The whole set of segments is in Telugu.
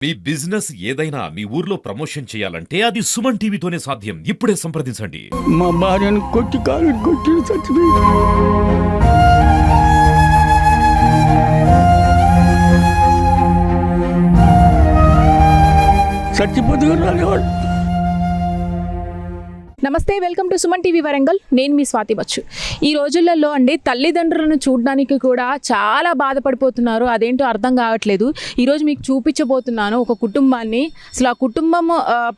మీ బిజినెస్ ఏదైనా మీ ఊర్లో ప్రమోషన్ చేయాలంటే అది సుమన్ టీవీతోనే సాధ్యం. ఇప్పుడే సంప్రదించండి. మా భార్యను కొట్టి కాలు కొట్టి చచ్చిపోయింది. చచ్చిపోతే రాలేవాడు. నమస్తే, welcome to Suman TV Warangal. నేను మీ స్వాతి బచ్చు. ఈ రోజులలో అండి తల్లిదండ్రులను చూడడానికి కూడా చాలా బాధపడిపోతున్నారు. అదేంటో అర్థం కావట్లేదు. ఈరోజు మీకు చూపించబోతున్నాను ఒక కుటుంబాన్ని. అసలు ఆ కుటుంబం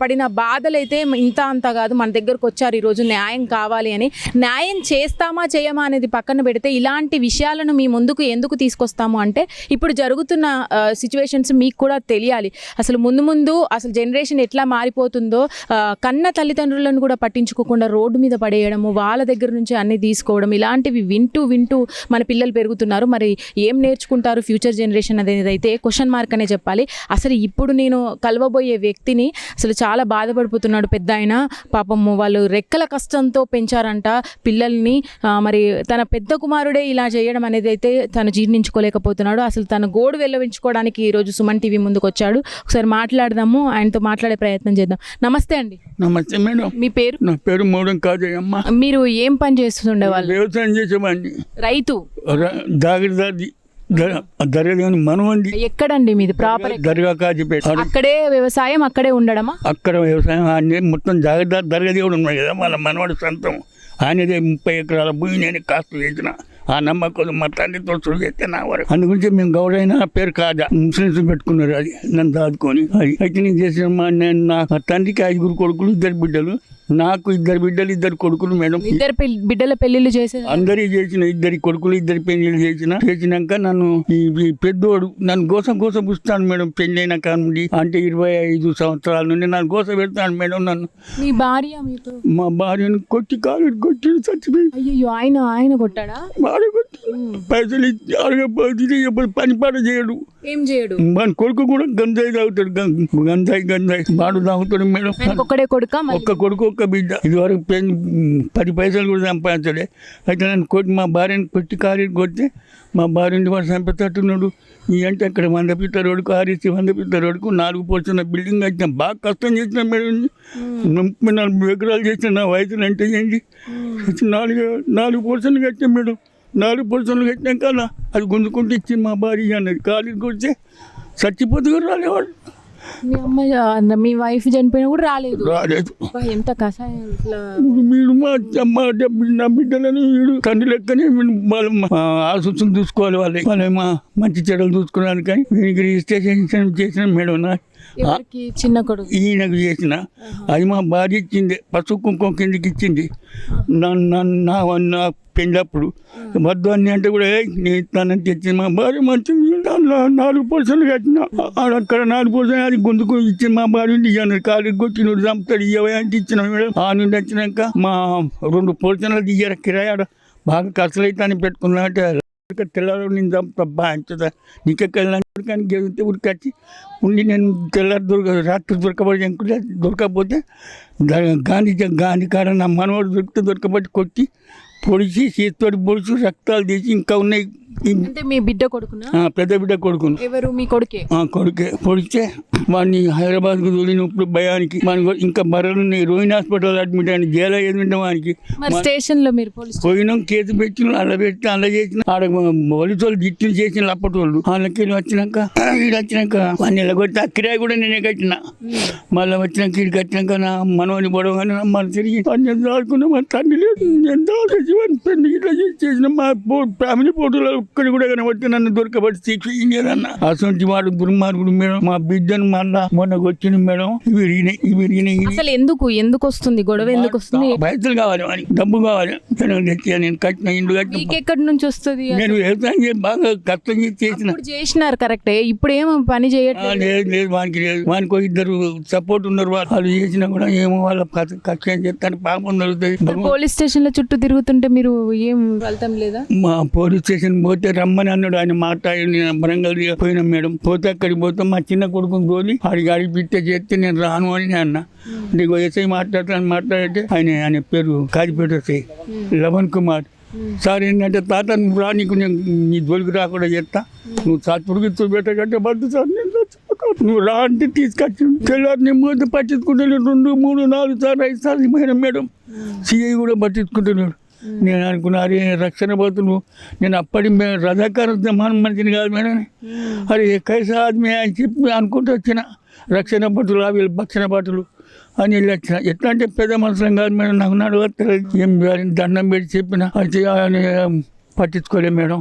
పడిన బాధలైతే ఇంత అంత కాదు. మన దగ్గరకు వచ్చారు ఈరోజు న్యాయం కావాలి అని. న్యాయం చేస్తామా చేయమా అనేది పక్కన పెడితే ఇలాంటి విషయాలను మీ ముందుకు ఎందుకు తీసుకొస్తాము అంటే ఇప్పుడు జరుగుతున్న సిచ్యువేషన్స్ మీకు కూడా తెలియాలి. అసలు ముందు అసలు జనరేషన్ ఎట్లా మారిపోతుందో, కన్న తల్లిదండ్రులను కూడా పట్టించుకోకుండా రోడ్డు మీద పడేయడము, వాళ్ళ దగ్గర నుంచి అన్ని తీసుకోవడం, ఇలాంటివి వింటూ మన పిల్లలు పెరుగుతున్నారు. మరి ఏం నేర్చుకుంటారు ఫ్యూచర్ జనరేషన్ అనేది అయితే క్వశ్చన్ మార్క్ అనే చెప్పాలి. అసలు ఇప్పుడు నేను కలవబోయే వ్యక్తిని అసలు చాలా బాధపడిపోతున్నాడు. పెద్ద ఆయన పాపము వాళ్ళు రెక్కల కష్టంతో పెంచారంట పిల్లల్ని. మరి తన పెద్ద కుమారుడే ఇలా చేయడం అనేది అయితే తను జీర్ణించుకోలేకపోతున్నాడు. అసలు తన గోడు వెళ్ళవించుకోవడానికి ఈరోజు సుమన్ టీవీ ముందుకు వచ్చాడు. ఒకసారి మాట్లాడదాము, ఆయనతో మాట్లాడే ప్రయత్నం చేద్దాం. నమస్తే అండి. నమస్తే మేడం. మీ పేరు? నా పేరు మోడం కాజయ్యమ్మ. మీరు ఏం పని చేస్తుండేవాళ్ళు? వ్యవసాయం చేసేవాడిని. రైతు? జాగ్రత్త దర్గాని మనవండి. ఎక్కడండి మీది ప్రాపర్? దర్గా కాజీపేట. అక్కడే వ్యవసాయం, అక్కడే ఉండడమా? అక్కడ వ్యవసాయం ఆయన మొత్తం జాగ్రత్త దర్గా దేవుడు ఉన్నాయి కదా, మన మనవాడి సొంతం. ఆయనదే 30 ఎకరాల భూమి నేను కాస్త వేసిన. ఆ నమ్మకం మా తండ్రితో చూస్తే నా వరకు. అందుగురించి మేము గౌరైన పేరు కాదా ముస్లిమ్స్ పెట్టుకున్నారు. అది నన్ను దాదుకొని అది అయితే నేను చేసిన నా తండ్రికి 5 కొడుకులు, 2 బిడ్డలు. నాకు 2 బిడ్డలు, 2 కొడుకులు మేడం. 2 బిడ్డల పెళ్లిళ్ళు చేసే అందరి చేసిన. 2 కొడుకులు, 2 పెళ్లిళ్ళు చేసినాక నన్ను ఈ పెద్దోడు నన్ను గోస పుస్తాను మేడం. పెళ్ళైన కానుండి అంటే 25 సంవత్సరాల నుండి నన్ను గోస పెడతాను మేడం. నన్ను మీ భార్య మీతో? మా భార్యను కొట్టి కాలు కొట్టి చచ్చిపోయింది. అయ్యో, ఆయన కొట్టాడా? భార్య కొట్టి పైసలు ఇచ్చి అడగపోతే ఎప్పుడు పని పాట చేయడు. ఏం చేయడు? మన కొడుకు కూడా గంజాయి తాగుతాడు. గంజాయి బాడు తాగుతాడు మేడం. ఒక్కడే కొడుక? ఒక్క కొడుకు, ఒక్క బిడ్డ. ఇదివరకు 10 పైసలు కూడా సంపాదించలే. అయితే నన్ను కొట్టి మా భార్యను కొట్టి కాలు కొడితే మా భార్యని వాడు చంపేటట్టున్నాడు. ఈ అంటే అక్కడ 100 ఫీట్ల రోడ్డుకు, ఆర్ఎస్సీ 100 ఫీట్ల రోడ్డుకు 4 పోర్చున్న బిల్డింగ్ వచ్చిన. బాగా కష్టం చేసిన మేడం. 34 ఎకరాలు చేసిన. నా వయసులు అంటే ఏంటి, 4 పోర్షన్లు కట్టాం మేడం. 4 పోర్షన్లు కట్టినాక అది గుంజుకుంటూ ఇచ్చింది మా భార్య అన్నది. కాలు కొడితే చచ్చిపోతే కూడా రాలేవాడు. మీ అమ్మ, మీ వైఫ్ చనిపోయినా కూడా రాలేదు? ఎంత కషాయం. మీరు నా బిడ్డలను వీడు తండ్రి లెక్కనే ఆశుస్తులు చూసుకోవాలి. వాళ్ళే మా మంచి చెడలు చూసుకోవడానికి. కానీ వీనికి రిజిస్ట్రేషన్ చేసిన మేడం. చిన్న కొడుకు ఈయనకు చేసిన. అది మా భార్య ఇచ్చింది. పసుపు కుంకుమ కిందకి ఇచ్చింది. నా పెళ్ళప్పుడు వద్దు అన్ని అంటే కూడా నేను ఇస్తానని తెచ్చింది. మా భార్య మంచిది. 4 పోర్షన్లు కట్టిన. అక్కడ 4 పోర్షన్లు అది గుందుకు ఇచ్చింది. మా భార్య ఇయ్యాను. కాలు కొట్టి నువ్వు చంపుతాడు ఇవ్వ అంటే ఇచ్చిన మేడం. ఆ నుండి వచ్చినాక మా 2 పోర్షన్లు దిగారు కిరాయాడ. బాగా ఖర్చులు అయితే అని పెట్టుకున్నా అంటే తెల్లారు నేను చంపుతా బాగా నీకెళ్ళి కానీ గెలితే ఉరికొచ్చి ఉండి నేను తెల్లారు రాత్రి దొరకకపోతే గాంధీ కాడ నా మనవాడు దొరకబట్టి కొట్టి పొడిచి చేతితోటి పొడిచి రక్తాలు తీసి ఇంకా ఉన్నాయి. మీ బిడ్డ కొడుకునా? పెద్ద బిడ్డ కొడుకును. ఎవరు? మీ కొడుకే? కొడుకే. పొడిస్తే వాడిని హైదరాబాద్కు తోలిన ఇప్పుడు భయానికి మనకు ఇంకా బర్రెలు రోహిణి హాస్పిటల్ అడ్మిట్ అయిన జైలు అయ్యింది. వానికి స్టేషన్ లో మీరు పోయినాం, కేసు పెట్టిన, అలా పెట్టి అలా చేసిన. ఆడ వలితోళ్ళు దిట్టులు చేసిన అప్పటోళ్ళు. వాళ్ళకి వచ్చినాక వాడిని నిలగొట్టి ఆ కిరాయి కూడా నేనే కట్టిన. మళ్ళీ వచ్చినాక ఇది కట్టినాక నా మనవని పొడవగానే మన తిరిగి ఆడుకున్నా. మా తండ్రి లేదు. ఎంతో ఇట్లా చేసిన మా ఫ్యామిలీ ఫోటోలో ఒక్కడి కూడా కనబట్టి నన్ను దొరకబట్టి శిక్షించారన్న. అసలు వాడు దుర్మార్గుడు మేడం. మా బిడ్డను మళ్ళా మొన్నకు వచ్చింది మేడం. ఇవి అసలు ఎందుకు వస్తుంది గొడవ? ఎందుకు వస్తుంది? పైసలు కావాలి, అని డబ్బు కావాలి. నేను కట్టిన ఇల్లు కట్టిన. ఎక్కడి నుంచి వస్తుంది? నేను వ్యవసాయం చేసి బాగా కష్టం చేసినారు కరెక్టే. ఇప్పుడు ఏమో పని చేయట్లేదు. లేదు వానికి లేదు. వానికి 2 సపోర్ట్ ఉన్నారు. వాళ్ళు చేసినా కూడా ఏమో వాళ్ళ కష్టం చేస్తాను పాపం దొరుకుతుంది. పోలీస్ స్టేషన్ లో చుట్టూ తిరుగుతుంటే మీరు ఏం వెళ్తాం లేదా? మా పోలీస్ స్టేషన్ పోతే రమ్మని అన్నాడు. ఆయన మాట్లాడి వరంగల్ పోయినా మేడం. పోతే అక్కడికి పోతే మా చిన్న కొడుకుని తోలి అడిగి పిట్ట చేస్తే నేను రాను అని అన్నా. నీకు ఎస్ఐ మాట్లాడితే ఆయన పేరు కాజిపేట ఎస్ఐ లవన్ కుమార్ సార్. ఏంటంటే తాత నువ్వు రా, నీకు నేను నీ జోలికి రాకుండా చేస్తా. నువ్వు సాత్పుడికి పెట్టకంటే బద్దు సార్. నేను నువ్వు రా అంటే తీసుకొచ్చాడు. తెల్లారి నేను ముందు పట్టించుకుంటాను 2, 3, 4 సార్లు 5 సార్లు పోయినా మేడం. సిఐ కూడా పట్టించుకుంటున్నాడు. నేను అనుకున్నా అరే రక్షణ బతులు నేను అప్పటి రజాకార జమాన్ మనిషిని కాదు మేడం. అరే కైసా ఆద్మీ అని చెప్పి అనుకుంటూ వచ్చిన రక్షణ భటులు వీళ్ళు భక్షణ భటులు అని వెళ్ళి వచ్చిన. ఎట్లా అంటే పెద్ద మనుషులం కాదు మేడం. నాకు నడవట్లేదు ఏం దండం పెట్టి చెప్పిన అయితే పట్టించుకోలేదు మేడం.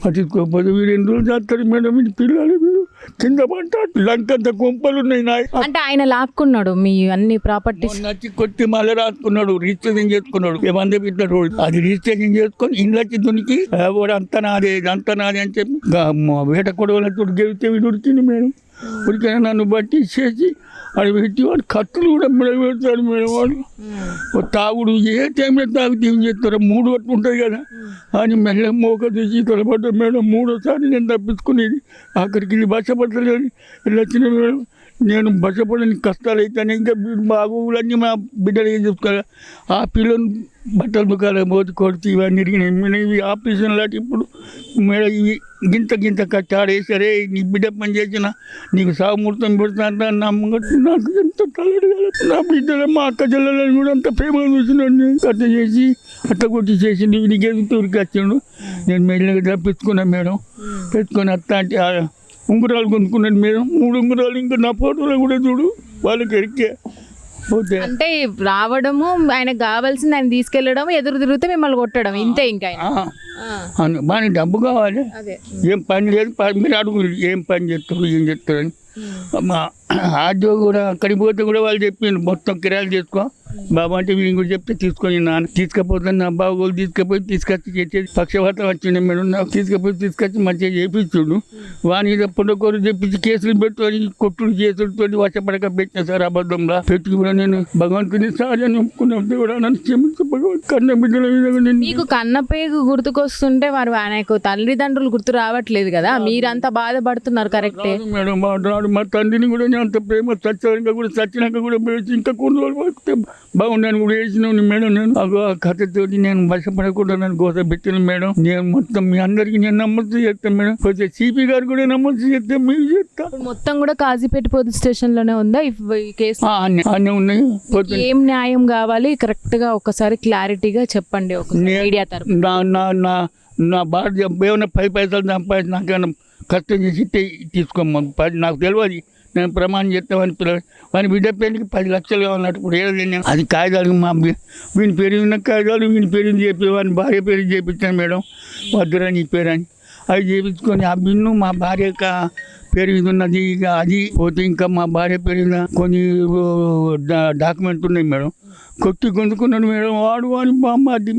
పట్టించుకోకపోతే వీడు 2 రోజులు చేస్తారు మేడం. వీడి పిల్లలు వీడు కింద పడ్డాడు. లంకంత కొంపలు ఉన్నాయి నాయ. అంటే ఆయన లాక్కున్నాడు మీ అన్ని ప్రాపర్టీస్ నచ్చి కొట్టి మళ్ళీ రాసుకున్నాడు. రిజిస్ట్రేషన్ చేసుకున్నాడు. ఏమంది పెట్టాడు. అది రిజిస్ట్రేషన్ చేసుకొని ఇండ్లకి దునికి వాడు అంత నాదే అని చెప్పి వేట కొడవలతో గెలిస్తే వీడు ఉడికింది మేడం. ఉడికిన నన్ను బట్టి చేసి అది పెట్టి వాడు కత్తులు కూడా పెడతాడు మేడం. వాడు తాగుడు ఏ టైంలో తాగితే ఏం చేస్తారో 3 గంటలు ఉంటుంది కదా అని మెల్ల మోక తీసి తొలబడ్డాడు మేడం. 3వసారి నేను తప్పించుకునేది. ఆఖరికి ఇది బసపడలేదు వచ్చిన మేడం. నేను బసపడని కష్టాలు అయితేనే ఇంకా బాగోగులన్నీ మా బిడ్డలు ఏం చెప్తారు. ఆ పిల్లలు బట్టలు దుకాణం పోతే కొడితే ఇవన్నీ ఇరిగినాయి. ఆపరేషన్ లాంటి ఇప్పుడు మేడం ఇవి గింత కట్టాడేసరే నీ బిడ్డ పని చేసిన నీకు సాగుమూర్తం పెడతా నమ్మకం. నాకు ఎంత తల్లడిగా నా బిడ్డలు మా అక్క చెల్లెలని కూడా అంత ప్రేమ చూసినాడు. కట్ట చేసి అట్ట కొట్టి చేసి నీకేం తూరికి వచ్చాడు. నేను మెల్లగా తప్పించుకున్నాను మేడం. పెట్టుకొని అత్త అంటే ఉంగరాలు కొనుక్కున్నాను మేడం. 3 ఉంగరాలు ఇంకా నా ఫోటోలో కూడా చూడు వాళ్ళకి ఎరికే పోతే. అంటే రావడము ఆయనకు కావాల్సింది ఆయన తీసుకెళ్ళడం ఎదురు తిరిగితే మిమ్మల్ని కొట్టడం ఇంతే. ఇంకా బాగా డబ్బు కావాలి. ఏం పని లేదు. మీరు అడుగు ఏం పని చేస్తారు ఏం చేస్తారని. మా ఆర్డో కూడా అక్కడికి పోతే కూడా వాళ్ళు చెప్పిండు మొత్తం కిరాయిలు చేసుకో బాబా అంటే వీళ్ళు కూడా చెప్తే తీసుకొని నాన్న తీసుకపోతాను. నా బాబు తీసుకొచ్చి చేసేది పక్షపాతం వచ్చిండే మేడం. నాకు తీసుకొచ్చి మంచిగా చేపించుడు. వాని పుట్టకోరు చెప్పించి కేసులు పెట్టుకొని కొట్టుడు కేసులతో వశపడక పెట్టిన సార్ అబద్ధంలా పెట్టి కూడా నేను భగవంతుని సార్ అని ఒప్పుకున్నప్పుడు కూడా నన్ను క్షమించు భగవంతు. కన్న బిడ్డల మీద మీకు కన్నపేగు గుర్తుకొస్తుంటే వారు ఆయనకు తల్లిదండ్రులు గుర్తు రావట్లేదు కదా. మీరంతా బాధపడుతున్నారు. కరెక్టే మేడం. మా తండ్రిని కూడా నేను అంత ప్రేమ చచ్చినాక కూడా ఇంకా కొన్ని రోజులు బాగున్నాను కూడా వేసినాను మేడం. నేను ఆ కథతోటి నేను వశపడకుండా నన్ను గోస పెట్టిన మేడం. నేను మొత్తం మీ అందరికి నేను నమ్మకం చేస్తాను మేడం. కొంచెం సిపి గారు కూడా నమ్మకం చేస్తే మీకు చెప్తా. మొత్తం కూడా కాజీపేట పోలీస్ స్టేషన్ లోనే ఉందా ఈ కేసు? అన్నీ ఉన్నాయి. ఏం న్యాయం కావాలి కరెక్ట్ గా ఒకసారి క్లారిటీగా చెప్పండి. మీడియా తరఫు నా భార్య ఏమైనా 10 పైసలు సంపాదించి నాకేమైనా కష్టం చేసి తీసుకోమని నాకు తెలియదు. నేను ప్రమాణం చేస్తామని వాని బిడ్డ పెళ్లికి 10 లక్షలు కావాలన్నట్టు ఇప్పుడు ఏదైనా అది కాగితాలు మా వీని పెరిగిన కాగితాలు వీని పేరు చెప్పి వాని భార్య పేరు చేయించాను మేడం. వద్దురా నీ పేరు అని అవి చేయించుకొని ఆ బిన్ను మా భార్య పేరు మీద ఉన్నది. ఇక అది పోతే ఇంకా మా భార్య పేరు మీద కొన్ని డాక్యుమెంట్ ఉన్నాయి మేడం. కొట్టి గొంతుకున్నాడు మేడం. వాని బామ్మ అది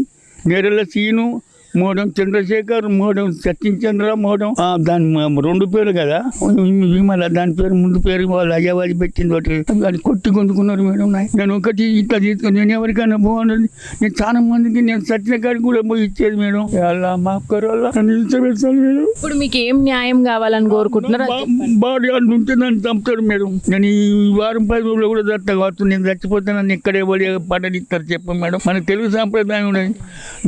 నేరెళ్ళ సీను మోడం చంద్రశేఖర్ మోడం సత్యచంద్ర మోడం దాని 2 పేర్లు కదా విమల దాని పేరు ముందు పేరు వాళ్ళు అయ్యవారి పెట్టింది ఒకటి. అది కొట్టి కొందుకున్నారు మేడం. నేను ఒకటి ఇట్లా తీసుకొని నేను ఎవరికైనా బాగుండదు. నేను చాలా మందికి నేను సత్య కాడికి కూడా పోయి ఇచ్చేది మేడం. అలా మా ఒక్కరు నిలిచబెడతాను మేడం. ఇప్పుడు మీకు ఏం న్యాయం కావాలని కోరుకుంటున్నారు? బాడీ ఉంటే నన్ను చంపుతాడు మేడం. నేను ఈ వారం 10 రోజులు కూడా చస్తా కావచ్చు. నేను చచ్చిపోతే నన్ను ఎక్కడే పోయి పడనిస్తారు చెప్ప మేడం. మన తెలుగు సాంప్రదాయం ఉన్నది.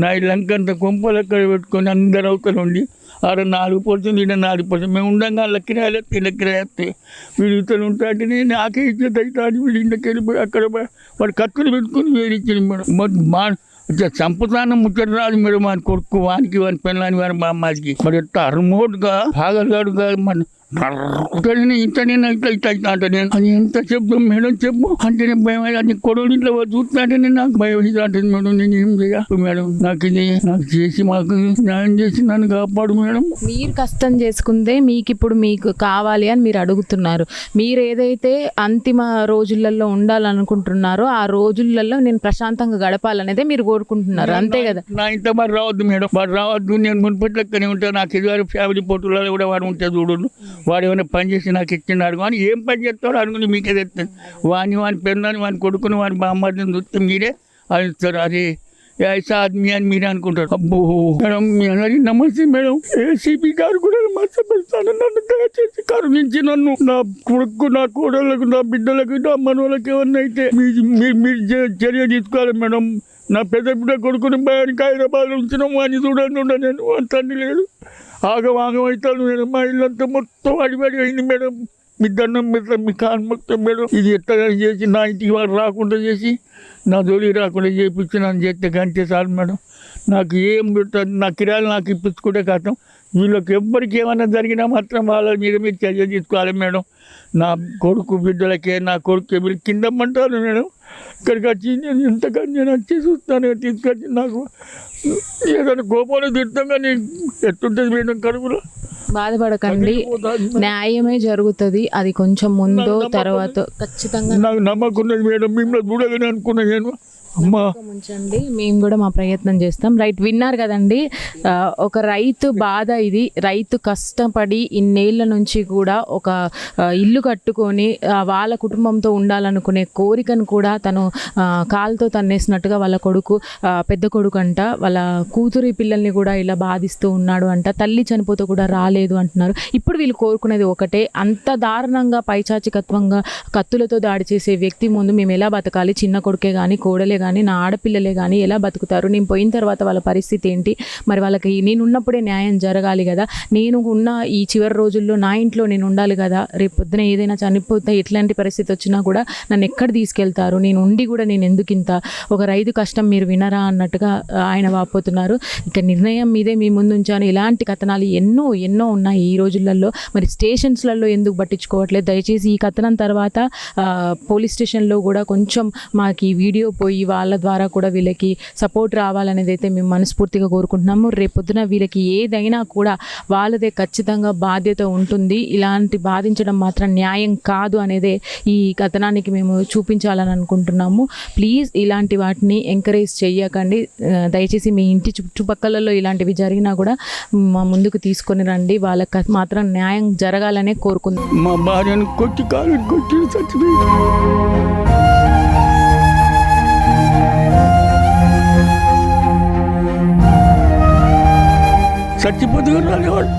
నా లంకంత కొంపలు అక్కడ పెట్టుకొని అందరు అవతల ఉండి ఆడ 4% ఈడ 4%. మేము ఉండగా లెక్కరాయలు లెక్కరాస్తే వీడు ఇతను ఉంటాంటే నేను నాకే ఇచ్చేది అవుతాను. వీడు ఇంటికి వెళ్ళిపోయి అక్కడ వాడు కత్తులు పెట్టుకుని వేడిచ్చింది మేడం. చంపుతాను ముచ్చట రాదు మేడం. వాని కొడుకు వానికి వాని పెళ్ళాని వాని బామ్మాకి మరి ఎట్లా అరుమోటుగా భాగలుగాడుగా మన ఇంటనే ఇట్లా అంటే నేను అది ఎంత చెప్తాం మేడం చెప్పు అంటే భయం. అది కొడుకు ఇంట్లో చూస్తుంటే నాకు భయం అంటుంది మేడం. నేను ఏం చేయాలి మేడం? నాకు చేసి మాకు న్యాయం చేసి నన్ను కాపాడు మేడం. మీరు కష్టం చేసుకుందే మీకు కావాలి అని మీరు అడుగుతున్నారు. మీరు ఏదైతే అంతిమ రోజులలో ఉండాలనుకుంటున్నారో ఆ రోజులలో నేను ప్రశాంతంగా గడపాలనేదే మీరు కోరుకుంటున్నారు అంతే కదా? నా ఇంత మరి రావద్దు మేడం. వాడు రావద్దు. నేను మున్పటి లెక్కనే ఉంటాను. నాకు ఎదురు ఫ్యామిలీ ఫోటోలలో కూడా వాడు ఉంటే చూడు. వాడు ఏమైనా పని చేసి నాకు ఇచ్చినాడు కానీ ఏం పని చేస్తాడో అనుకుని మీకే తెస్తాను. వాని పెన్నాను వాని కొడుకుని వాని బామ్మని చూస్తే మీరే అడుగుతారు. అరే ఐసా ఆద్మీ అని మీరే అనుకుంటారు. అబ్బో మేడం మీ అందరికీ నమస్తే మేడం. ఏసీపీ గారు కూడా మచ్చ పెడతాను. నన్ను దయచేసి కరుణించి నన్ను నా కొడుకు నా కోడళ్ళకు నా బిడ్డలకు నా మనోళ్ళకి ఏమన్నా అయితే మీరు చర్య తీసుకోవాలి మేడం. నా పెద్ద బిడ్డ కొడుకుని భయానికి హైదరాబాద్ ఉంచినాం. వాడిని చూడండి నేను తండ్రి లేడు. ఆగం అవుతాను మేడం. మా ఇల్లంతా మొత్తం అడిబడి అయింది మేడం. మీ దండం పెడతాం, మీ కాలు మొత్తం మేడం. ఇది ఎట్లా చేసి నా ఇంటికి వాడు రాకుండా చేసి నా జోలికి రాకుండా చేయించి నన్ను చేస్తే కంటే చాలు మేడం. నాకు ఏం పెడుతుంది, నా కిరాయిలు నాకు ఇప్పించుకుంటే కష్టం. వీళ్ళకి ఎవ్వరికి ఏమైనా జరిగినా మాత్రం వాళ్ళ మీద మీరు చర్య తీసుకోవాలి మేడం. నా కొడుకు బిడ్డలకే, నా కొడుకు వీళ్ళు కింద మంటారు మేడం. ఇక్కడికి వచ్చి నేను ఇంతకని నేను వచ్చి చూస్తాను, తీసుకొచ్చి నాకు ఏదైనా కోపాలు తిడతాం కానీ ఎట్టుంటుంది మేడం కడుపులో. బాధపడకండి, న్యాయమే జరుగుతుంది. అది కొంచెం ముందో తర్వాత ఖచ్చితంగా నాకు నమ్మకం ఉన్నది మేడం. మిమ్మల్ని చూడగానే అనుకున్నా నేను అమ్మా ఉంచండి, మేము కూడా మా ప్రయత్నం చేస్తాం. రైట్, విన్నారు కదండి. ఒక రైతు బాధ ఇది. రైతు కష్టపడి ఇన్నేళ్ల నుంచి కూడా ఒక ఇల్లు కట్టుకొని వాళ్ళ కుటుంబంతో ఉండాలనుకునే కోరికను కూడా తను కాలుతో తన్నేసినట్టుగా వాళ్ళ కొడుకు, పెద్ద కొడుకు అంట, వాళ్ళ కూతురి పిల్లల్ని కూడా ఇలా బాధిస్తూ ఉన్నాడు అంట. తల్లి చనిపోతే కూడా రాలేదు అంటున్నారు. ఇప్పుడు వీళ్ళు కోరుకునేది ఒకటే, అంత దారుణంగా పైచాచికత్వంగా కత్తులతో దాడి చేసే వ్యక్తి ముందు మేము ఎలా బతకాలి? చిన్న కొడుకే కానీ, కోడలే కానీ, నా ఆడపిల్లలే కానీ ఎలా బతుకుతారు? నేను పోయిన తర్వాత వాళ్ళ పరిస్థితి ఏంటి? మరి వాళ్ళకి నేను ఉన్నప్పుడే న్యాయం జరగాలి కదా. నేను ఉన్న ఈ చివరి రోజుల్లో నా ఇంట్లో నేను ఉండాలి కదా. రేపు పొద్దున ఏదైనా చనిపోతే ఎట్లాంటి పరిస్థితి వచ్చినా కూడా నన్ను ఎక్కడ తీసుకెళ్తారు? నేను ఉండి కూడా నేను ఎందుకు ఇంత ఒక రైతు కష్టం మీరు వినరా అన్నట్టుగా ఆయన వాపోతున్నారు. ఇక నిర్ణయం మీదే మీ ముందు ఉంచాను. ఇలాంటి కథనాలు ఎన్నో ఎన్నో ఉన్నాయి ఈ రోజులలో. మరి స్టేషన్స్లలో ఎందుకు పట్టించుకోవట్లేదు? దయచేసి ఈ కథనం తర్వాత పోలీస్ స్టేషన్లో కూడా కొంచెం మాకు ఈ వీడియో పోయి వాళ్ళ ద్వారా కూడా వీళ్ళకి సపోర్ట్ రావాలనేది అయితే మేము మనస్ఫూర్తిగా కోరుకుంటున్నాము. రేపొద్దున వీళ్ళకి ఏదైనా కూడా వాళ్ళదే ఖచ్చితంగా బాధ్యత ఉంటుంది. ఇలాంటి బాధించడం మాత్రం న్యాయం కాదు అనేదే ఈ కథనానికి మేము చూపించాలని అనుకుంటున్నాము. ప్లీజ్ ఇలాంటి వాటిని ఎంకరేజ్ చెయ్యకండి. దయచేసి మీ ఇంటి చుట్టుపక్కలలో ఇలాంటివి జరిగినా కూడా మా ముందుకు తీసుకొని రండి. వాళ్ళకి మాత్రం న్యాయం జరగాలనే కోరుకుందాం. మా భార్యను కొట్టి కాలు కొట్టి చచ్చిపోయింది. చచ్చిపోతే రాలేవాడు.